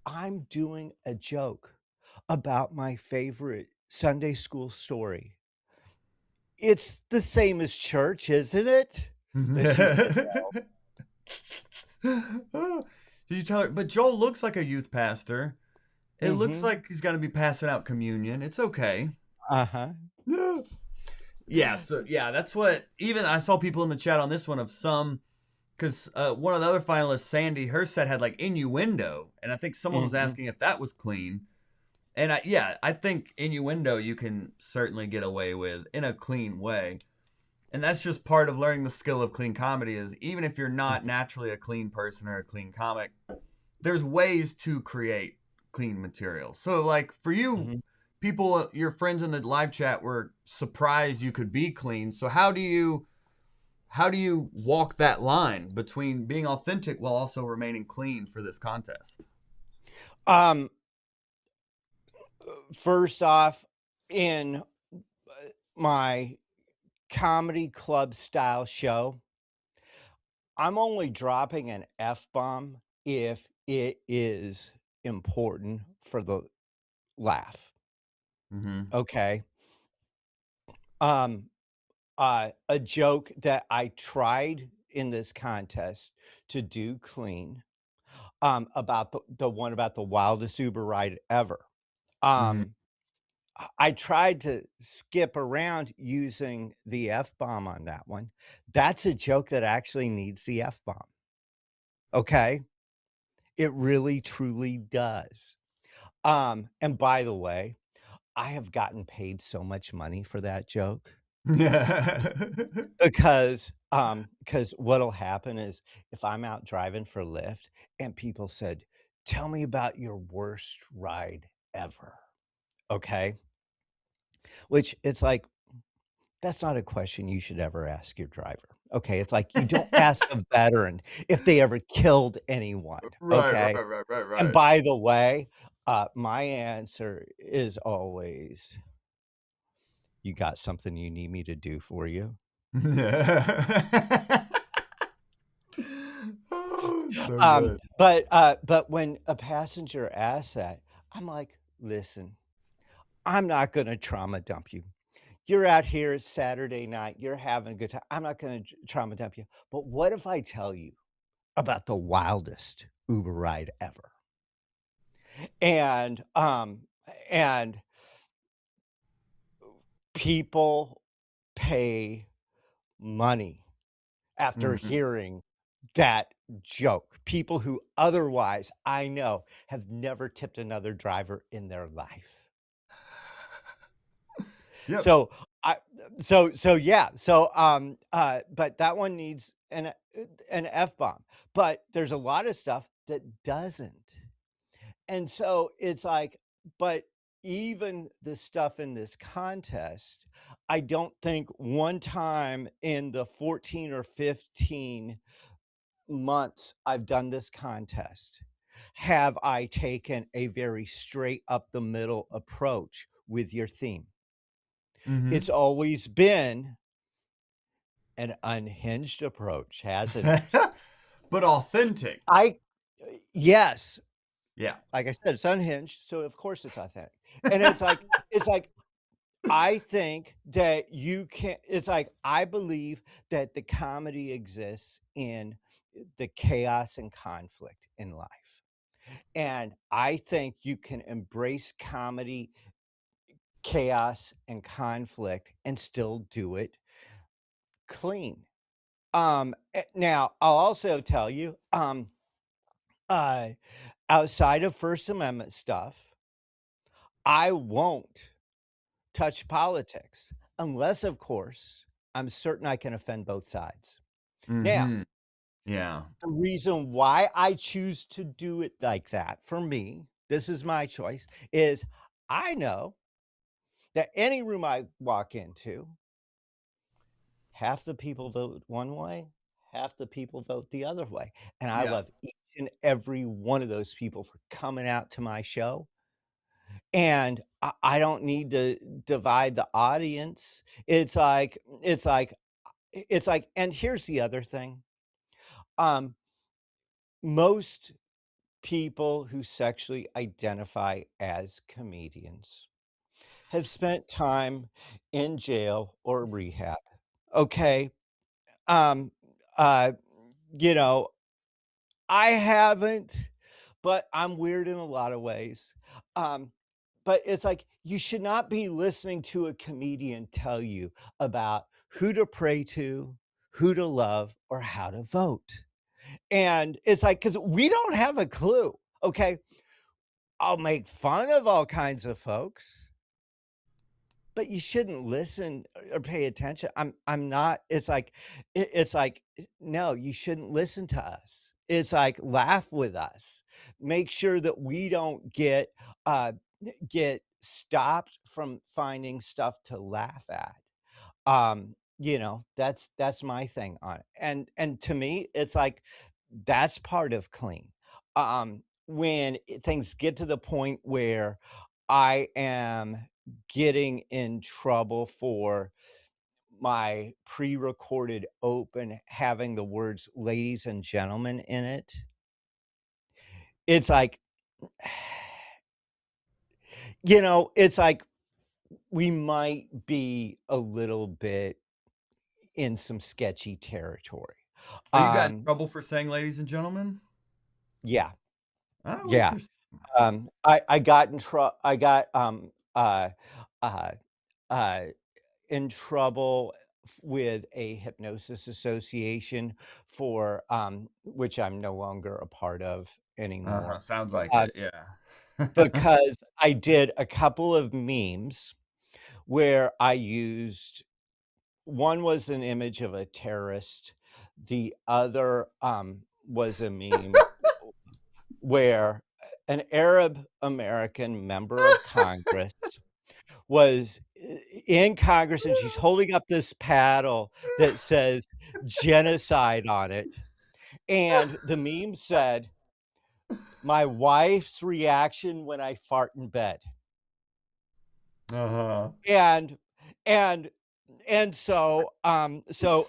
I'm doing a joke about my favorite Sunday school story. It's the same as church, isn't it?" But she said Oh, did you tell her? But Joel looks like a youth pastor. It no. looks like he's going to be passing out communion. It's okay. Uh-huh. Yeah. Yeah, so yeah, that's what even I saw people in the chat on this one of some because one of the other finalists, Sandy, her set had like innuendo, and I think someone was Mhm. asking if that was clean. And I think innuendo you can certainly get away with in a clean way. And that's just part of learning the skill of clean comedy is even if you're not naturally a clean person or a clean comic, there's ways to create clean material. So like for you, Mhm. people, your friends in the live chat were surprised you could be clean. So how do you walk that line between being authentic while also remaining clean for this contest? Um, First off, in my comedy club style show, I'm only dropping an F-bomb if it is important for the laugh, Mm-hmm. okay? Um, a joke that I tried in this contest to do clean, about the one about the wildest Uber ride ever. Mm-hmm. I tried to skip around using the F-bomb on that one. That's a joke that actually needs the F-bomb, okay? It really truly does. And by the way, I have gotten paid so much money for that joke because what'll happen is if I'm out driving for Lyft and people said, "Tell me about your worst ride ever." Okay? Which it's like, that's not a question you should ever ask your driver. Okay? It's like you don't ask a veteran if they ever killed anyone. Right, right, Okay? right, right, And right. by the way, my answer is always, "You got something you need me to do for you?" Oh, it's so good. But when a passenger asks that, I'm like, "Listen, I'm not gonna trauma dump you. You're out here, it's Saturday night, you're having a good time. I'm not gonna trauma dump you. But what if I tell you about the wildest Uber ride ever?" And, and people pay money after Mhm. hearing that joke. People who otherwise, I know, have never tipped another driver in their life. Yep. So, I yeah, but that one needs an F-bomb, but there's a lot of stuff that doesn't. And so it's like, but even the stuff in this contest, I don't think one time in the 14 or 15 months I've done this contest have I taken a very straight up the middle approach with your theme. It's Mhm. always been an unhinged approach, hasn't it? But authentic. I yes, Yeah. like I said, it's unhinged, so of course it's authentic. And it's like I think that you can it's like I believe that the comedy exists in the chaos and conflict in life. And I think you can embrace comedy, chaos, and conflict and still do it clean. Now I'll also tell you, uh, outside of First Amendment stuff, I won't touch politics unless, of course, I'm certain I can offend both sides. Now, Mhm. Yeah. the reason why I choose to do it like that for me, this is my choice, is I know that any room I walk into, half the people vote one way, half the people vote the other way. And I Yeah. love each and every one of those people for coming out to my show. And I don't need to divide the audience. It's like, and here's the other thing. Um, Most people who sexually identify as comedians have spent time in jail or rehab. Okay. uh, you know, I haven't, but I'm weird in a lot of ways. Um, but it's like you should not be listening to a comedian tell you about who to pray to, who to love, or how to vote. And it's like, because we don't have a clue. Okay. I'll make fun of all kinds of folks, but you shouldn't listen or pay attention. I'm not it's like, no, you shouldn't listen to us. It's like, laugh with us. Make sure that we don't get stopped from finding stuff to laugh at. That's my thing on it. And to me, it's like that's part of clean. When things get to the point where I am getting in trouble for my pre-recorded open having the words "ladies and gentlemen" in it, it's like, it's like we might be a little bit in some sketchy territory. Oh, you got in Um, trouble for saying "ladies and gentlemen"? yeah, Oh, yeah. interesting. I got in trouble. I got, uh, uh, in trouble with a hypnosis association for, which I'm no longer a part of Uh-huh, anymore, sounds like uh, it, yeah. because I did a couple of memes where I used one was an image of a terrorist, the other, was a meme where an Arab American member of Congress was in Congress, and she's holding up this paddle that says genocide on it, and the meme said, "My wife's reaction when I fart in bed." Uh-huh. And and so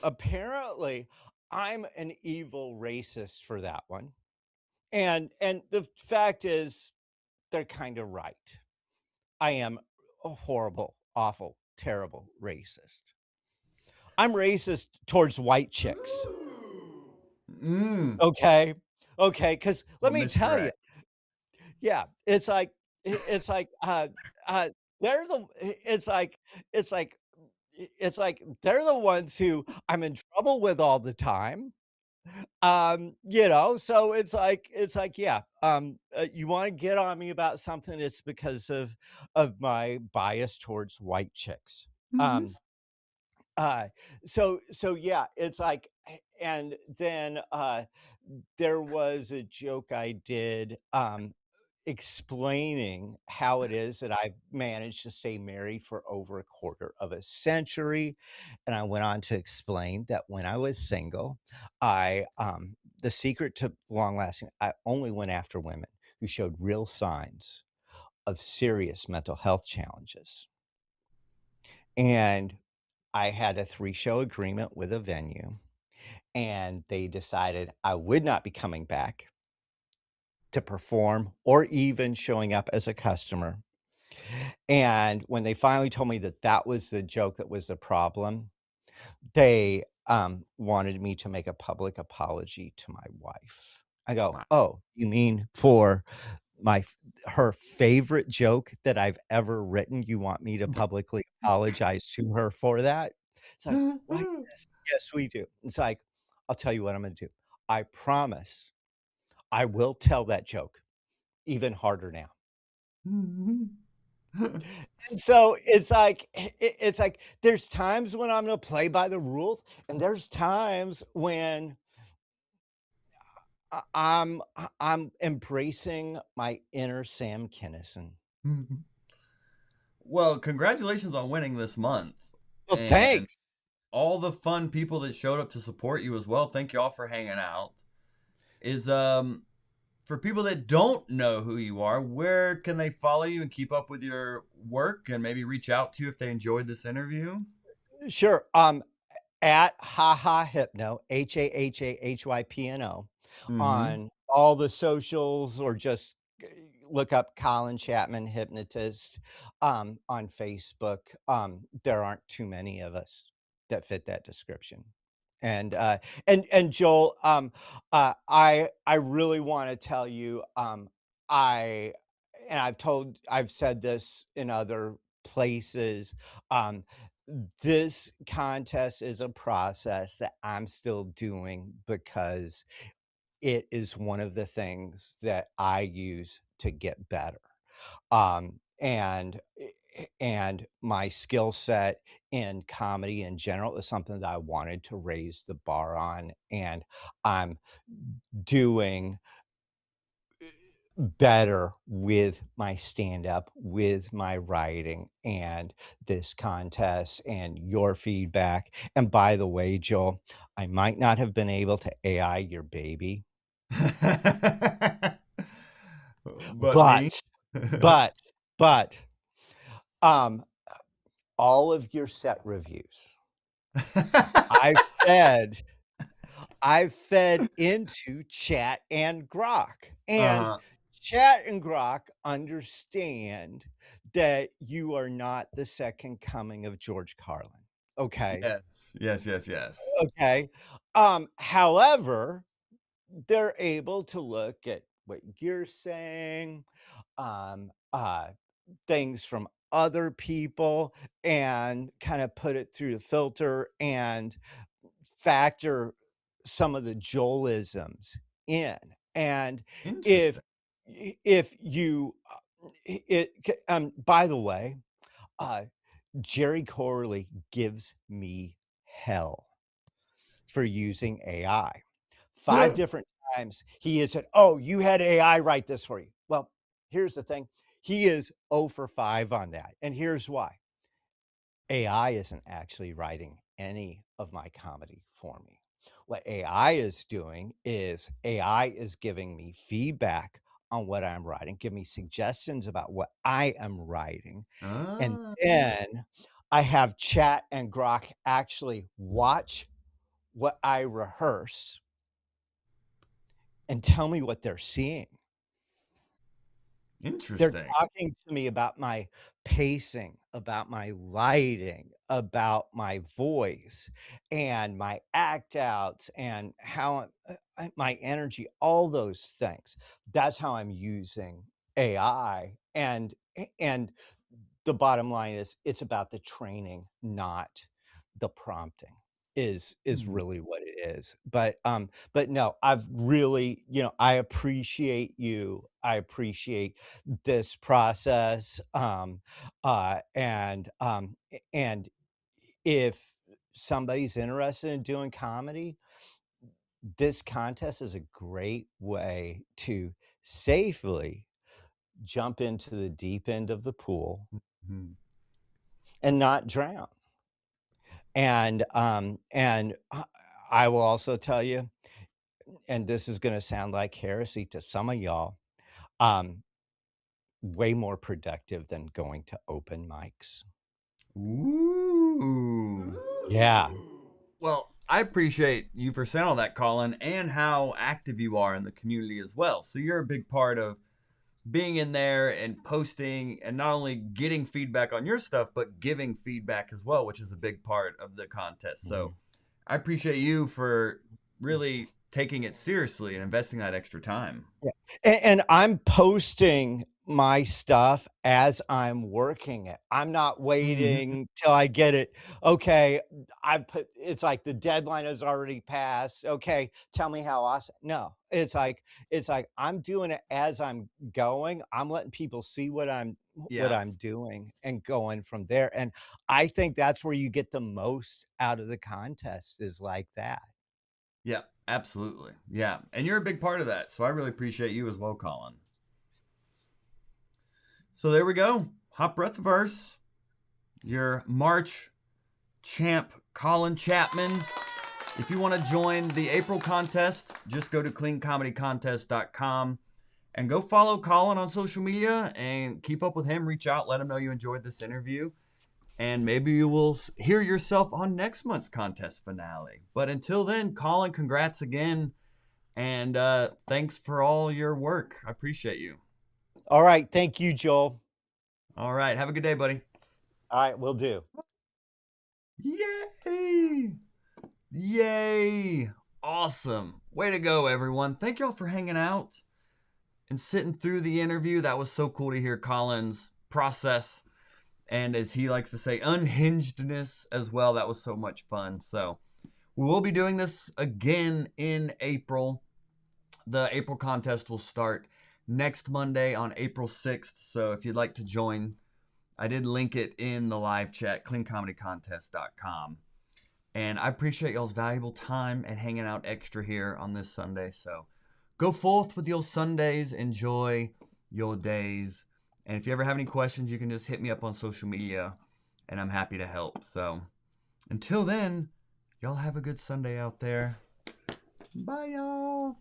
apparently, I'm an evil racist for that one, and the fact is, they're kinda right. I am a horrible, awful, terrible racist. I'm racist towards white chicks, Mm. okay? Okay, because Well, let me tell you, misdirect. yeah, it's like, they're the it's like it's like they're the ones who I'm in trouble with all the time. So it's like, yeah, you wanna get on me about something, it's because of my bias towards white chicks. Mhm. Um Uh, so yeah, it's like and then, there was a joke I did, explaining how it is that I've managed to stay married for over a quarter of a century, and I went on to explain that when I was single, the secret to long lasting, I only went after women who showed real signs of serious mental health challenges, and I had a 3-show agreement with a venue, and they decided I would not be coming back to perform or even showing up as a customer, and when they finally told me that that was the joke that was the problem, they, wanted me to make a public apology to my wife. I go, Wow. "Oh, you mean for my f her favorite joke that I've ever written, you want me to publicly apologize to her for that?" It's like, "Why, yes, yes, we do." It's like, "I'll tell you what I'm gonna do. I promise I will tell that joke even harder now." And so it's like there's times when I'm gonna play by the rules, and there's times when I'm embracing my inner Sam Kinison. Well, congratulations on winning this month, Well, and thanks. all the fun people that showed up to support you as well. Thank you all for hanging out. Is For people that don't know who you are, where can they follow you and keep up with your work and maybe reach out to you if they enjoyed this interview? Sure, at HaHa Hypno, HaHaHypno, Mhm. on all the socials or just g look up Colin Chapman Hypnotist, on Facebook. There aren't too many of us that fit that description. And Joel, I really want to tell you, I and I've said this in other places. Um, this contest is a process that I'm still doing because it is one of the things that I use to get better. And my skill set in comedy in general is something that I wanted to raise the bar on, and I'm doing better with my stand up, with my writing, and this contest, and your feedback. And by the way, Joel, I might not have been able to AI your baby, But me? but, but, but, um, all of your set reviews, I've fed I've fed into Chat and Grok, and Uh-huh. Chat and Grok understand that you are not the second coming of George Carlin, okay? Yes. Yes, yes, yes. Okay? However, they're able to look at what you're saying, uh, things from other people, and kinda put it through the filter and factor some of the Joelisms in. And if Interesting. if you by the way, uh, Jerry Corley gives me hell for using AI. 5 different times he has said, "Oh, you had AI write this for you." Well, here's the thing. He is 0 for 5 on that, and here's why. AI isn't actually writing any of my comedy for me. What AI is doing is AI is giving me feedback on what I'm writing, give me suggestions about what I am writing, and Ah, then I have Chat and Grok actually watch what I rehearse and tell me what they're seeing. They're interesting. talking to me about my pacing, about my lighting, about my voice, and my act outs, and how my energy, all those things. That's how I'm using AI, and the bottom line is it's about the training, not the prompting is Hmm. really what it is. But no, I've really, I appreciate you. I appreciate this process. And if somebody's interested in doing comedy, this contest is a great way to safely jump into the deep end of the pool Mhm. and not drown. And I will also tell you, and this is gonna sound like heresy to some of y'all, um, way more productive than going to open mics. Ooh. Yeah. Well, I appreciate you for saying all that, Colin, and how active you are in the community as well. So you're a big part of being in there and posting and not only getting feedback on your stuff, but giving feedback as well, which is a big part of the contest. So Mhm. I appreciate you for really taking it seriously and investing that extra time. Yeah, and I'm posting my stuff as I'm working it. I'm not Mhm. waiting till I get it. Okay, I put it's like the deadline has already passed. Okay, tell me how awesome. No, it's like I'm doing it as I'm going. I'm letting people see what Yeah. I'm doing and going from there. And I think that's where you get the most out of the contest is like that. Yeah, absolutely. Yeah. And you're a big part of that. So I really appreciate you as well, Colin. So there we go. Hot Breath Verse, your March champ, Colin Chapman. If you want to join the April contest, just go to cleancomedycontest.com and go follow Colin on social media and keep up with him. Reach out, let him know you enjoyed this interview, and maybe you will hear yourself on next month's contest finale. But until then, Colin, congrats again, and thanks for all your work. I appreciate you. All right, thank you, Joel. All right, have a good day, buddy. All right, will do. Yay! Yay! Awesome. Way to go, everyone. Thank y'all for hanging out and sitting through the interview. That was so cool to hear Colin's process and, as he likes to say, unhingedness as well. That was so much fun. So we will be doing this again in April. The April contest will start next Monday on April 6th. So if you'd like to join, I did link it in the live chat, cleancomedycontest.com. And I appreciate y'all's valuable time and hanging out extra here on this Sunday. So go forth with your Sundays. Enjoy your days. And if you ever have any questions, you can just hit me up on social media, and I'm happy to help. So until then, y'all have a good Sunday out there. Bye, y'all.